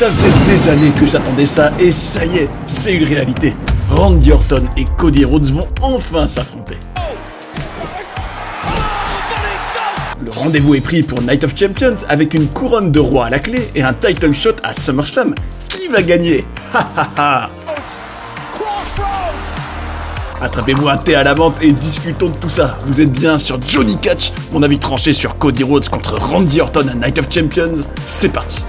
Ça faisait des années que j'attendais ça et ça y est, c'est une réalité. Randy Orton et Cody Rhodes vont enfin s'affronter. Le rendez-vous est pris pour Night of Champions avec une couronne de roi à la clé et un title shot à SummerSlam. Qui va gagner? Attrapez-vous un thé à la menthe et discutons de tout ça. Vous êtes bien sur Johnny Catch, mon avis tranché sur Cody Rhodes contre Randy Orton à Night of Champions. C'est parti.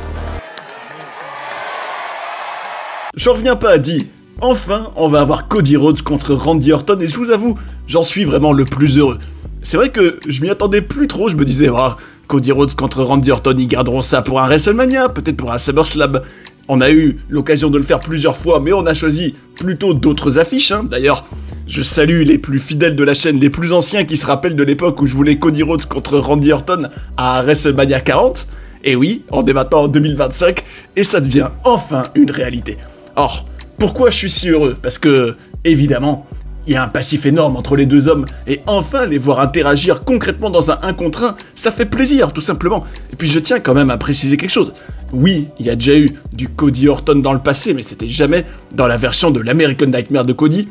J'en reviens pas à dire. Enfin, on va avoir Cody Rhodes contre Randy Orton et je vous avoue, j'en suis vraiment le plus heureux. C'est vrai que je m'y attendais plus trop, je me disais, oh, Cody Rhodes contre Randy Orton, ils garderont ça pour un WrestleMania, peut-être pour un SummerSlam. On a eu l'occasion de le faire plusieurs fois, mais on a choisi plutôt d'autres affiches. D'ailleurs, je salue les plus fidèles de la chaîne, les plus anciens qui se rappellent de l'époque où je voulais Cody Rhodes contre Randy Orton à WrestleMania 40. Et oui, on est maintenant en 2025, et ça devient enfin une réalité. Or, pourquoi je suis si heureux? Parce que, évidemment, il y a un passif énorme entre les deux hommes, et enfin les voir interagir concrètement dans un 1 contre 1, ça fait plaisir, tout simplement. Et puis je tiens quand même à préciser quelque chose. Oui, il y a déjà eu du Cody Orton dans le passé, mais c'était jamais dans la version de l'American Nightmare de Cody.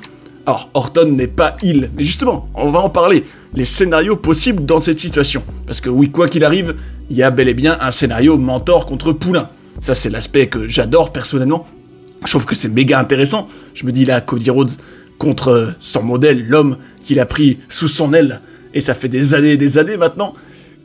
Or, Orton n'est pas heel, mais justement, on va en parler, les scénarios possibles dans cette situation. Parce que oui, quoi qu'il arrive, il y a bel et bien un scénario mentor contre poulain. Ça, c'est l'aspect que j'adore personnellement. Je trouve que c'est méga intéressant. Je me dis là, Cody Rhodes contre son modèle, l'homme qu'il a pris sous son aile, et ça fait des années maintenant.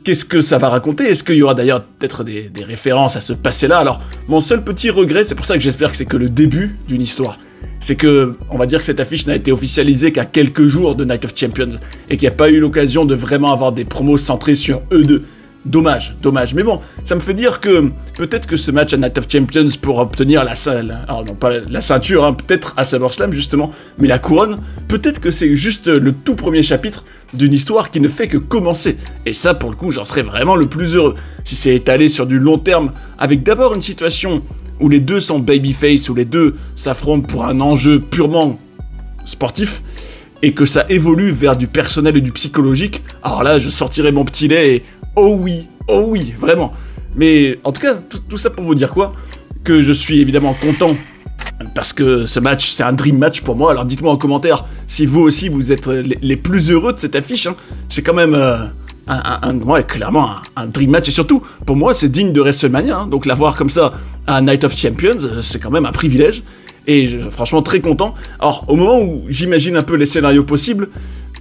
Qu'est-ce que ça va raconter? Est-ce qu'il y aura d'ailleurs peut-être des références à ce passé-là? Alors, mon seul petit regret, c'est pour ça que j'espère que c'est que le début d'une histoire, c'est que, on va dire que cette affiche n'a été officialisée qu'à quelques jours de Night of Champions, et qu'il n'y a pas eu l'occasion de vraiment avoir des promos centrés sur eux deux. Dommage. Mais bon, ça me fait dire que peut-être que ce match à Night of Champions pour obtenir alors non pas la ceinture, peut-être à SummerSlam justement, mais la couronne, peut-être que c'est juste le tout premier chapitre d'une histoire qui ne fait que commencer. Et ça, pour le coup, j'en serais vraiment le plus heureux. Si c'est étalé sur du long terme, avec d'abord une situation où les deux sont babyface, où les deux s'affrontent pour un enjeu purement sportif, et que ça évolue vers du personnel et du psychologique, alors là, je sortirai mon petit lait et oh oui, vraiment. Mais en tout cas, tout ça pour vous dire quoi? Que je suis évidemment content, parce que ce match, c'est un dream match pour moi. Alors dites-moi en commentaire si vous aussi, vous êtes les plus heureux de cette affiche. C'est quand même, ouais, clairement, un dream match. Et surtout, pour moi, c'est digne de WrestleMania. Donc l'avoir comme ça à Night of Champions, c'est quand même un privilège. Et franchement, très content. Alors, au moment où j'imagine un peu les scénarios possibles,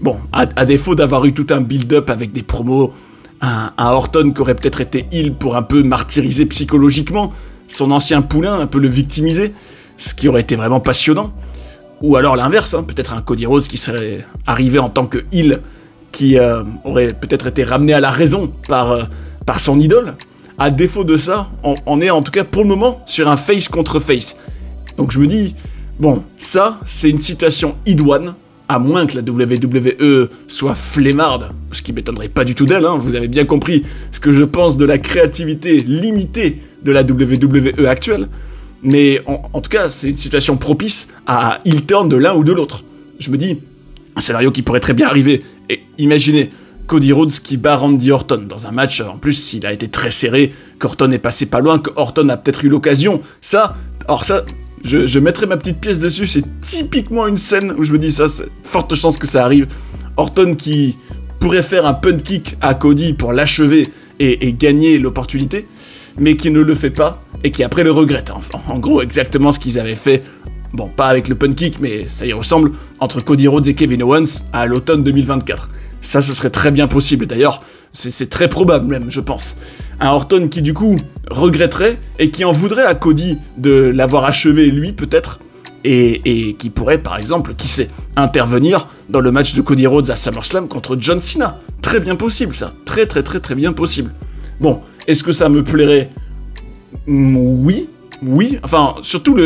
bon, à défaut d'avoir eu tout un build-up avec des promos, un Orton qui aurait peut-être été heel pour un peu martyriser psychologiquement son ancien poulain, un peu le victimiser, ce qui aurait été vraiment passionnant. Ou alors l'inverse, peut-être un Cody Rhodes qui serait arrivé en tant que heel, qui aurait peut-être été ramené à la raison par son idole. À défaut de ça, on est en tout cas pour le moment sur un face contre face. Donc je me dis, bon, ça c'est une situation idoine, à moins que la WWE soit flemmarde, ce qui m'étonnerait pas du tout d'elle, vous avez bien compris ce que je pense de la créativité limitée de la WWE actuelle, mais en tout cas, c'est une situation propice à heel turn de l'un ou de l'autre. Je me dis, un scénario qui pourrait très bien arriver, et imaginez Cody Rhodes qui bat Randy Orton dans un match, en plus il a été très serré, qu'Orton est passé pas loin, qu'Orton a peut-être eu l'occasion, je mettrai ma petite pièce dessus, c'est typiquement une scène où je me dis ça, c'est forte chance que ça arrive. Orton qui pourrait faire un punt kick à Cody pour l'achever et gagner l'opportunité, mais qui ne le fait pas et qui après le regrette. En gros, exactement ce qu'ils avaient fait, bon, pas avec le punt kick, mais ça y ressemble, entre Cody Rhodes et Kevin Owens à l'automne 2024. Ça, ce serait très bien possible. D'ailleurs, c'est très probable même, je pense. Un Orton qui, du coup, regretterait et qui en voudrait à Cody de l'avoir achevé, lui, peut-être, et qui pourrait, par exemple, qui sait, intervenir dans le match de Cody Rhodes à SummerSlam contre John Cena. Très bien possible, ça. Très bien possible. Bon, est-ce que ça me plairait? Oui. Enfin, surtout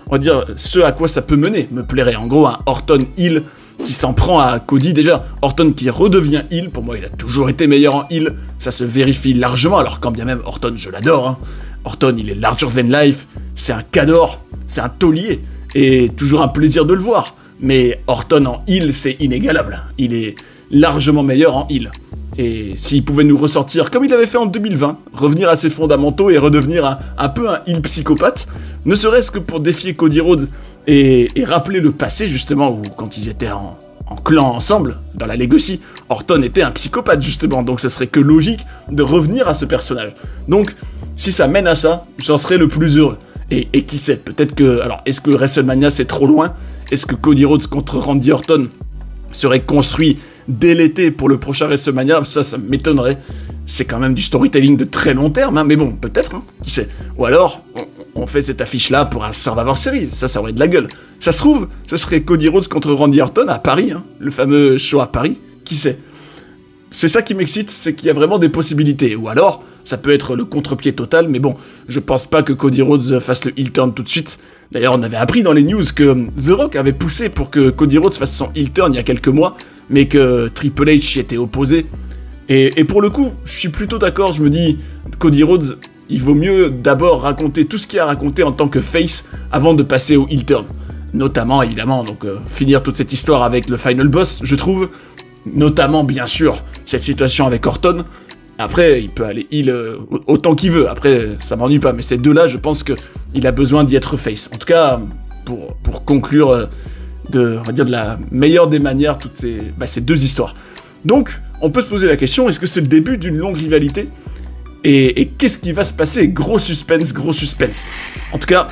on va dire, ce à quoi ça peut mener me plairait. En gros, un Orton heel qui s'en prend à Cody. Déjà, Orton qui redevient heel, pour moi il a toujours été meilleur en heel, ça se vérifie largement, alors quand bien même Orton je l'adore, Orton il est larger than life, c'est un cador, c'est un taulier, et toujours un plaisir de le voir, mais Orton en heel c'est inégalable, il est largement meilleur en heel. Et s'il pouvait nous ressortir, comme il avait fait en 2020, revenir à ses fondamentaux et redevenir un peu un heel psychopathe, ne serait-ce que pour défier Cody Rhodes et rappeler le passé, justement, où quand ils étaient en clan ensemble, dans la Legacy, Orton était un psychopathe, justement, donc ce serait que logique de revenir à ce personnage. Donc, si ça mène à ça, j'en serais le plus heureux. Et qui sait, peut-être que... Alors, est-ce que WrestleMania, c'est trop loin? Est-ce que Cody Rhodes contre Randy Orton serait construit dès l'été pour le prochain WrestleMania? Ça m'étonnerait. C'est quand même du storytelling de très long terme, hein, mais bon, peut-être, hein, qui sait. Ou alors, on fait cette affiche-là pour un Survivor Series, ça aurait de la gueule. Ça se trouve, ce serait Cody Rhodes contre Randy Orton à Paris, hein, le fameux show à Paris, qui sait. C'est ça qui m'excite, c'est qu'il y a vraiment des possibilités. Ou alors, ça peut être le contre-pied total, mais bon, je pense pas que Cody Rhodes fasse le heel turn tout de suite. D'ailleurs, on avait appris dans les news que The Rock avait poussé pour que Cody Rhodes fasse son heel turn il y a quelques mois, mais que Triple H y était opposé. Et pour le coup, je suis plutôt d'accord, je me dis, Cody Rhodes, il vaut mieux d'abord raconter tout ce qu'il a raconté en tant que face avant de passer au heel turn. Notamment, évidemment, donc finir toute cette histoire avec le final boss, je trouve. Notamment, bien sûr, cette situation avec Orton. Après, il peut aller heel autant qu'il veut. Après, ça m'ennuie pas. Mais ces deux-là, je pense qu'il a besoin d'y être face. En tout cas, pour conclure on va dire de la meilleure des manières toutes ces deux histoires. Donc, on peut se poser la question, est-ce que c'est le début d'une longue rivalité? Et qu'est-ce qui va se passer? Gros suspense, gros suspense. En tout cas,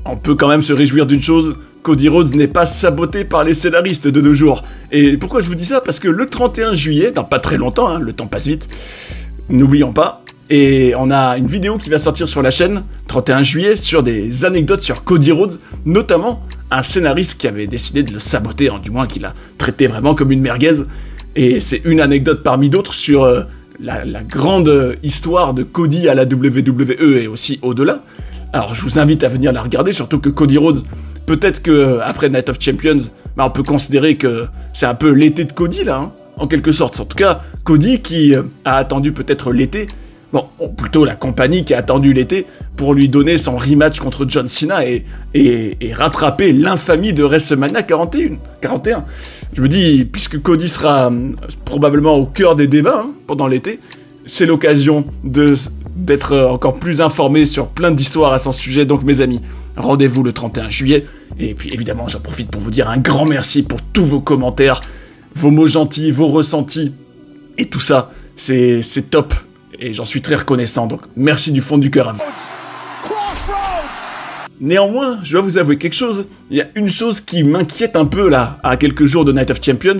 on peut quand même se réjouir d'une chose, Cody Rhodes n'est pas saboté par les scénaristes de nos jours. Et pourquoi je vous dis ça? Parce que le 31 juillet, dans pas très longtemps, hein, le temps passe vite, n'oublions pas, et on a une vidéo qui va sortir sur la chaîne, 31 juillet, sur des anecdotes sur Cody Rhodes, notamment un scénariste qui avait décidé de le saboter, hein, du moins qu'il a traité vraiment comme une merguez. Et c'est une anecdote parmi d'autres sur la grande histoire de Cody à la WWE et aussi au-delà. Alors je vous invite à venir la regarder, surtout que Cody Rhodes, peut-être que après Night of Champions, on peut considérer que c'est un peu l'été de Cody là, hein, en quelque sorte. En tout cas, Cody qui a attendu peut-être l'été, bon, plutôt la compagnie qui a attendu l'été pour lui donner son rematch contre John Cena et rattraper l'infamie de WrestleMania 41. Je me dis, puisque Cody sera probablement au cœur des débats hein, pendant l'été, c'est l'occasion d'être encore plus informé sur plein d'histoires à son sujet. Donc mes amis, rendez-vous le 31 juillet. Et puis évidemment, j'en profite pour vous dire un grand merci pour tous vos commentaires, vos mots gentils, vos ressentis. Et tout ça, c'est top. Et j'en suis très reconnaissant. Donc merci du fond du cœur à vous. Néanmoins, je dois vous avouer quelque chose. Il y a une chose qui m'inquiète un peu là, à quelques jours de Night of Champions.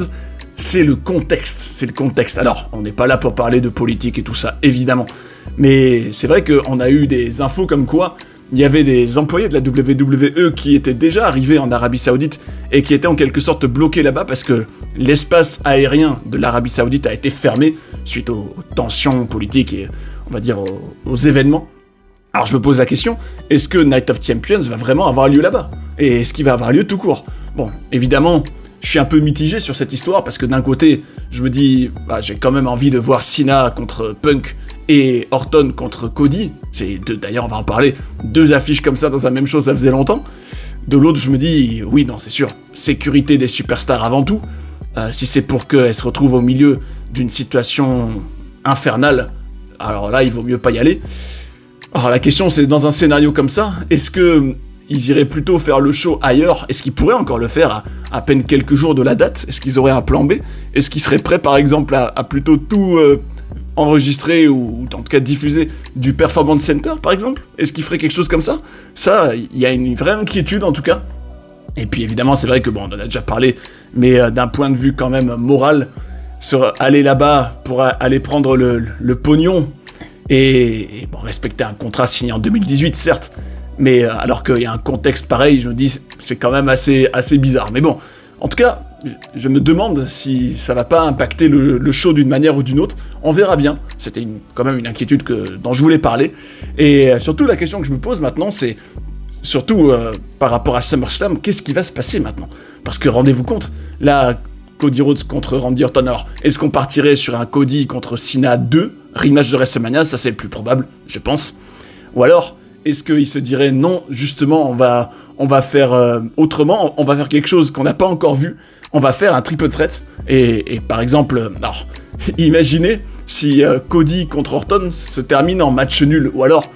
C'est le contexte. Alors, on n'est pas là pour parler de politique et tout ça, évidemment. Mais c'est vrai qu'on a eu des infos comme quoi il y avait des employés de la WWE qui étaient déjà arrivés en Arabie Saoudite et qui étaient en quelque sorte bloqués là-bas parce que l'espace aérien de l'Arabie Saoudite a été fermé suite aux tensions politiques et, on va dire, aux événements. Alors je me pose la question, est-ce que Night of Champions va vraiment avoir lieu là-bas? Et est-ce qu'il va avoir lieu tout court? Bon, évidemment, je suis un peu mitigé sur cette histoire, parce que d'un côté, je me dis, j'ai quand même envie de voir Cena contre Punk et Orton contre Cody. D'ailleurs, on va en parler, deux affiches comme ça dans la même chose, ça faisait longtemps. De l'autre, je me dis, oui, non, c'est sûr, sécurité des superstars avant tout. Si c'est pour qu'elles se retrouvent au milieu d'une situation infernale, alors là, il vaut mieux pas y aller. Alors la question c'est, dans un scénario comme ça, est-ce que ils iraient plutôt faire le show ailleurs? Est-ce qu'ils pourraient encore le faire à peine quelques jours de la date? Est-ce qu'ils auraient un plan B? Est-ce qu'ils seraient prêts par exemple à plutôt tout enregistrer ou en tout cas diffuser du Performance Center par exemple? Est-ce qu'ils feraient quelque chose comme ça? Ça, il y a une vraie inquiétude en tout cas. Et puis évidemment c'est vrai que bon, on en a déjà parlé, mais d'un point de vue quand même moral, aller là-bas pour aller prendre le pognon, et bon, respecter un contrat signé en 2018, certes, mais alors qu'il y a un contexte pareil, je me dis, c'est quand même assez bizarre. Mais bon, en tout cas, je me demande si ça va pas impacter le show d'une manière ou d'une autre. On verra bien. C'était quand même une inquiétude dont je voulais parler. Et surtout, la question que je me pose maintenant, c'est surtout par rapport à SummerSlam, qu'est-ce qui va se passer maintenant? Parce que rendez-vous compte, là, Cody Rhodes contre Randy Orton. Alors, est-ce qu'on partirait sur un Cody contre Cena 2, rematch de WrestleMania? Ça, c'est le plus probable, je pense. Ou alors, Est-ce qu'il se dirait non, justement, on va faire autrement, on va faire quelque chose qu'on n'a pas encore vu, on va faire un triple threat, et par exemple, alors, imaginez si Cody contre Orton se termine en match nul, ou alors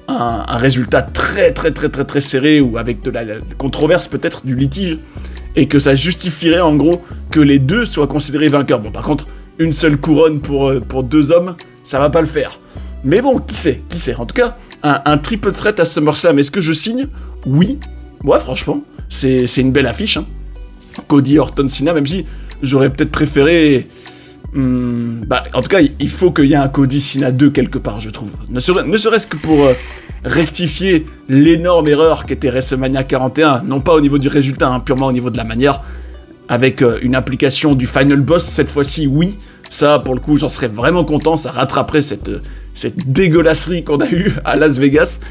un résultat très serré, ou avec de la controverse peut-être, du litige, et que ça justifierait en gros que les deux soient considérés vainqueurs. Bon, par contre, une seule couronne pour deux hommes, ça va pas le faire. Mais bon, qui sait. En tout cas, un triple threat à SummerSlam, est-ce que je signe? Oui. Ouais, franchement, c'est une belle affiche. Hein. Cody, Orton, Cena, même si j'aurais peut-être préféré... en tout cas, il faut qu'il y ait un Cody Cena 2 quelque part, je trouve. Ne serait-ce que pour rectifier l'énorme erreur qu'était WrestleMania 41, non pas au niveau du résultat, hein, purement au niveau de la manière, avec une application du Final Boss, cette fois-ci, oui. Ça, pour le coup, j'en serais vraiment content, ça rattraperait cette dégueulasserie qu'on a eue à Las Vegas.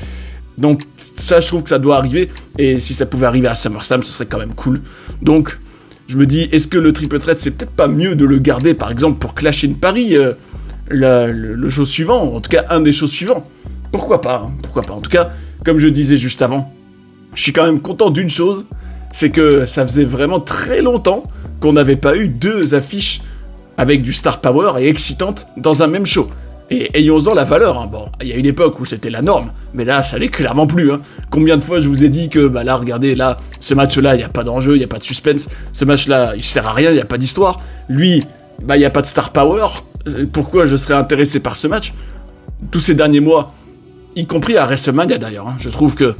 Donc ça, je trouve que ça doit arriver, et si ça pouvait arriver à SummerSlam, ce serait quand même cool. Donc... je me dis, est-ce que le triple threat, c'est peut-être pas mieux de le garder, par exemple, pour Clash in Paris, le show suivant, ou en tout cas, un des shows suivants? Pourquoi pas, hein, pourquoi pas. En tout cas, comme je disais juste avant, je suis quand même content d'une chose, c'est que ça faisait vraiment très longtemps qu'on n'avait pas eu deux affiches avec du star power et excitantes dans un même show. Et ayons-en la valeur, hein. Bon, il y a une époque où c'était la norme, mais là, ça l'est clairement plus, hein. Combien de fois je vous ai dit que, bah là, regardez, là, ce match-là, il n'y a pas d'enjeu, il n'y a pas de suspense, ce match-là, il sert à rien, il n'y a pas d'histoire, lui, bah, il n'y a pas de star power, pourquoi je serais intéressé par ce match? Tous ces derniers mois, y compris à WrestleMania d'ailleurs, hein, je trouve que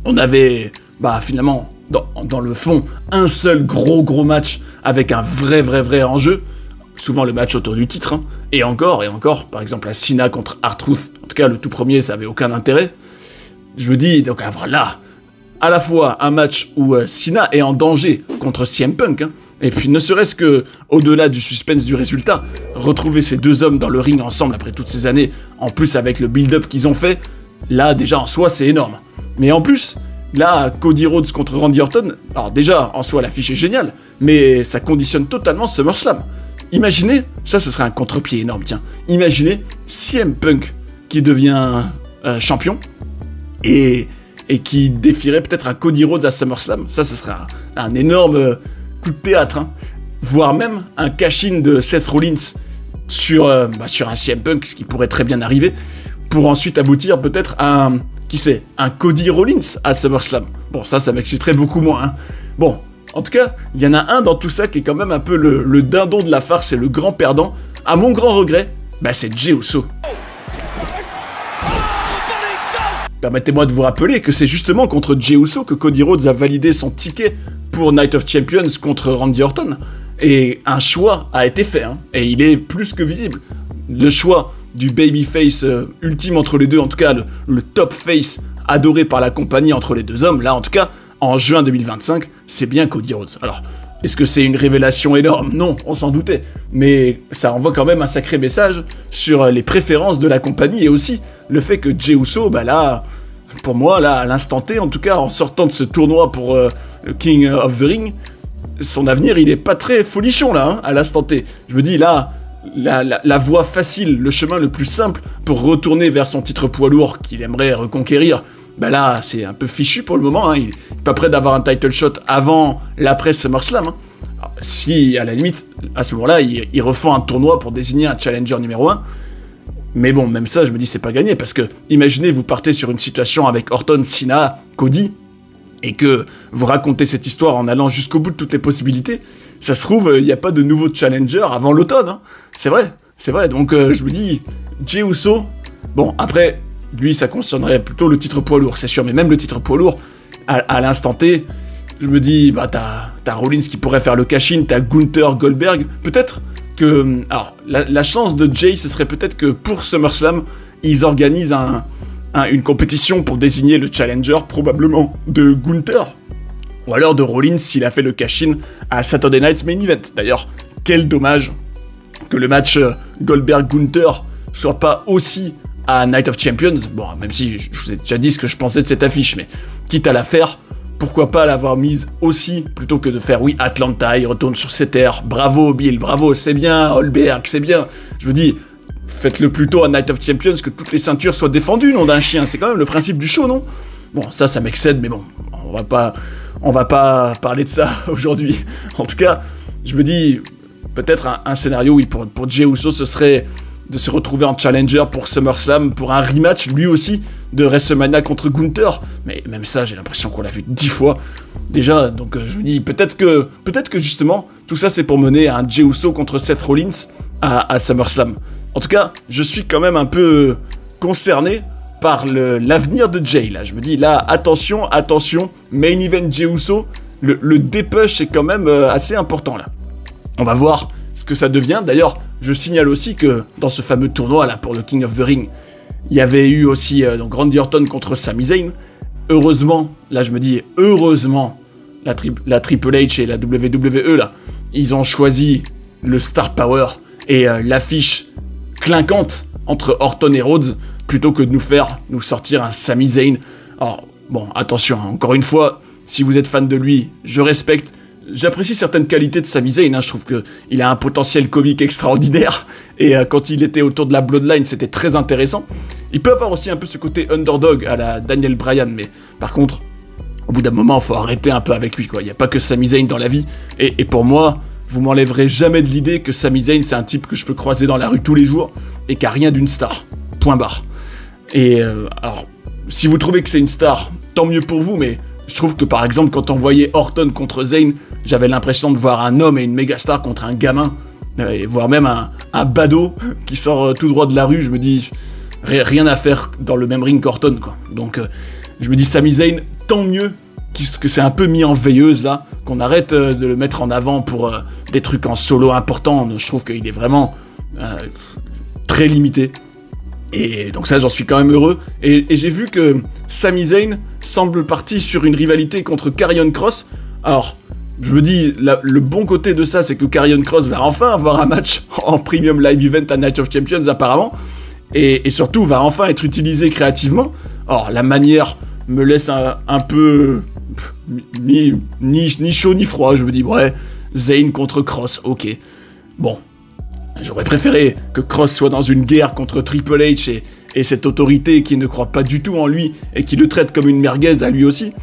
on avait, bah, finalement, dans le fond, un seul gros match avec un vrai enjeu, souvent le match autour du titre, hein. Et encore, par exemple, la Cena contre R-Truth, en tout cas, le tout premier, ça avait aucun intérêt. Je me dis, donc, avoir là, à la fois un match où Cena est en danger contre CM Punk, hein, et puis ne serait-ce que, au-delà du suspense du résultat, retrouver ces deux hommes dans le ring ensemble après toutes ces années, en plus avec le build-up qu'ils ont fait, là, déjà, en soi, c'est énorme. Mais en plus, là, Cody Rhodes contre Randy Orton, alors déjà, en soi, l'affiche est géniale, mais ça conditionne totalement SummerSlam. Imaginez, ça ce serait un contre-pied énorme, tiens. Imaginez CM Punk qui devient champion et qui défierait peut-être un Cody Rhodes à SummerSlam. Ça, ce serait un énorme coup de théâtre, hein. Voire même un cash-in de Seth Rollins sur un CM Punk, ce qui pourrait très bien arriver, pour ensuite aboutir peut-être à un Cody Rollins à SummerSlam. Bon, ça m'exciterait beaucoup moins, hein. Bon. En tout cas, il y en a un dans tout ça qui est quand même un peu le dindon de la farce et le grand perdant. À mon grand regret, bah c'est Jey Uso. Permettez-moi de vous rappeler que c'est justement contre Jey Uso que Cody Rhodes a validé son ticket pour Night of Champions contre Randy Orton. Et un choix a été fait, hein, et il est plus que visible. Le choix du babyface ultime entre les deux, en tout cas le top face adoré par la compagnie entre les deux hommes, là en tout cas, en juin 2025, c'est bien Cody Rhodes. Alors, est-ce que c'est une révélation énorme? Non, on s'en doutait. Mais ça envoie quand même un sacré message sur les préférences de la compagnie et aussi le fait que Jey Uso, bah là, pour moi, là, à l'instant T, en tout cas, en sortant de ce tournoi pour le King of the Ring, son avenir, il est pas très folichon, là, hein, à l'instant T. Je me dis, là, la voie facile, le chemin le plus simple pour retourner vers son titre poids lourd qu'il aimerait reconquérir, bah là, c'est un peu fichu pour le moment, hein. Il est pas prêt d'avoir un title shot avant l'après SummerSlam, hein. Alors, si, à la limite, à ce moment-là, ils refont un tournoi pour désigner un challenger numéro 1, mais bon, même ça, je me dis, c'est pas gagné, parce que, imaginez, vous partez sur une situation avec Orton, Cena, Cody, et que vous racontez cette histoire en allant jusqu'au bout de toutes les possibilités, ça se trouve, il n'y a pas de nouveau challenger avant l'automne, hein. C'est vrai, donc je me dis, Jey Uso, bon, après... lui, ça concernerait plutôt le titre poids lourd, c'est sûr, mais même le titre poids lourd, à l'instant T, je me dis, bah t'as Rollins qui pourrait faire le cash-in, t'as Gunther, Goldberg, peut-être que... Alors, la chance de Jey, ce serait peut-être que pour SummerSlam, ils organisent une compétition pour désigner le challenger, probablement de Gunther, ou alors de Rollins s'il a fait le cash-in à Saturday Night's Main Event. D'ailleurs, quel dommage que le match Goldberg-Gunther soit pas aussi... à Night of Champions, bon, même si je vous ai déjà dit ce que je pensais de cette affiche, mais quitte à la faire, pourquoi pas l'avoir mise aussi, plutôt que de faire, oui, Atlanta, il retourne sur ses terres, bravo Bill, bravo, c'est bien, Holberg, c'est bien. Je me dis, faites-le plutôt à Night of Champions, que toutes les ceintures soient défendues, nom d'un chien. C'est quand même le principe du show, non? Bon, ça m'excède, mais bon, on va pas parler de ça aujourd'hui. En tout cas, je me dis, peut-être un scénario, oui, pour Jey Uso, ce serait de se retrouver en challenger pour SummerSlam, pour un rematch, lui aussi, de WrestleMania contre Gunther. Mais même ça, j'ai l'impression qu'on l'a vu 10 fois déjà, donc je me dis, peut-être que justement, tout ça, c'est pour mener à un Jey Uso contre Seth Rollins à SummerSlam. En tout cas, je suis quand même un peu concerné par l'avenir de Jey, là. Je me dis, là, attention, main event Jey Uso, le dépush est quand même assez important, là. On va voir ce que ça devient. D'ailleurs, je signale aussi que dans ce fameux tournoi, là, pour le King of the Ring, il y avait eu aussi donc Randy Orton contre Sami Zayn. Heureusement, là, je me dis, heureusement, la Triple H et la WWE, là, ils ont choisi le Star Power et l'affiche clinquante entre Orton et Rhodes, plutôt que de nous sortir un Sami Zayn. Alors, bon, attention, hein, encore une fois, si vous êtes fan de lui, je respecte. J'apprécie certaines qualités de Sami Zayn, hein, je trouve qu'il a un potentiel comique extraordinaire, et quand il était autour de la Bloodline, c'était très intéressant. Il peut avoir aussi un peu ce côté underdog à la Daniel Bryan, mais par contre, au bout d'un moment, il faut arrêter un peu avec lui, quoi. Il n'y a pas que Sami Zayn dans la vie, et pour moi, vous m'enlèverez jamais de l'idée que Sami Zayn, c'est un type que je peux croiser dans la rue tous les jours, et qui a rien d'une star. Point barre. Et alors, si vous trouvez que c'est une star, tant mieux pour vous, mais je trouve que par exemple, quand on voyait Orton contre Zayn, j'avais l'impression de voir un homme et une méga star contre un gamin, voire même un badaud qui sort tout droit de la rue. Je me dis, rien à faire dans le même ring qu'Orton, quoi. Donc, je me dis, Sami Zayn, tant mieux que c'est un peu mis en veilleuse, là, qu'on arrête de le mettre en avant pour des trucs en solo importants. Je trouve qu'il est vraiment très limité. Et donc ça, j'en suis quand même heureux. Et j'ai vu que Sami Zayn semble parti sur une rivalité contre Karrion Kross. Alors, je me dis, le bon côté de ça, c'est que Karrion Kross va enfin avoir un match en Premium Live Event à Night of Champions, apparemment. Et surtout, va enfin être utilisé créativement. Or, la manière me laisse un peu ni chaud ni froid. Je me dis, ouais, Zayn contre Kross, ok. Bon. J'aurais préféré que Kross soit dans une guerre contre Triple H et cette autorité qui ne croit pas du tout en lui et qui le traite comme une merguez à lui aussi.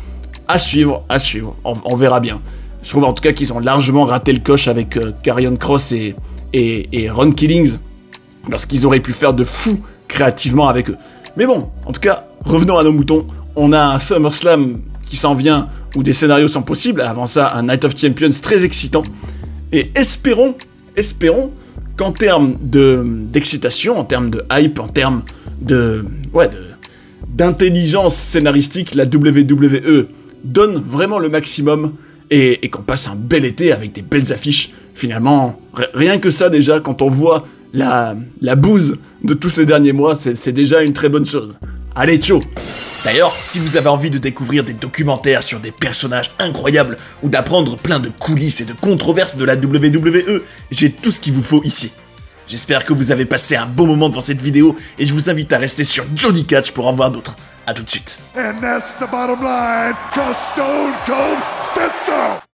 À suivre, on verra bien. Je trouve en tout cas qu'ils ont largement raté le coche avec Karrion Kross et Ron Killings, parce qu'ils auraient pu faire de fou créativement avec eux. Mais bon, en tout cas, revenons à nos moutons. On a un SummerSlam qui s'en vient où des scénarios sont possibles. Avant ça, un Night of Champions très excitant. Et espérons qu'en termes d'excitation, en termes de hype, en termes d'intelligence scénaristique, la WWE donne vraiment le maximum et qu'on passe un bel été avec des belles affiches. Finalement, rien que ça déjà, quand on voit la bouse de tous ces derniers mois, c'est déjà une très bonne chose. Allez, ciao! D'ailleurs, si vous avez envie de découvrir des documentaires sur des personnages incroyables ou d'apprendre plein de coulisses et de controverses de la WWE, j'ai tout ce qu'il vous faut ici. J'espère que vous avez passé un bon moment devant cette vidéo et je vous invite à rester sur Johnny Catch pour en voir d'autres. A tout de suite. And that's the bottom line, 'cause Stone Cold said so.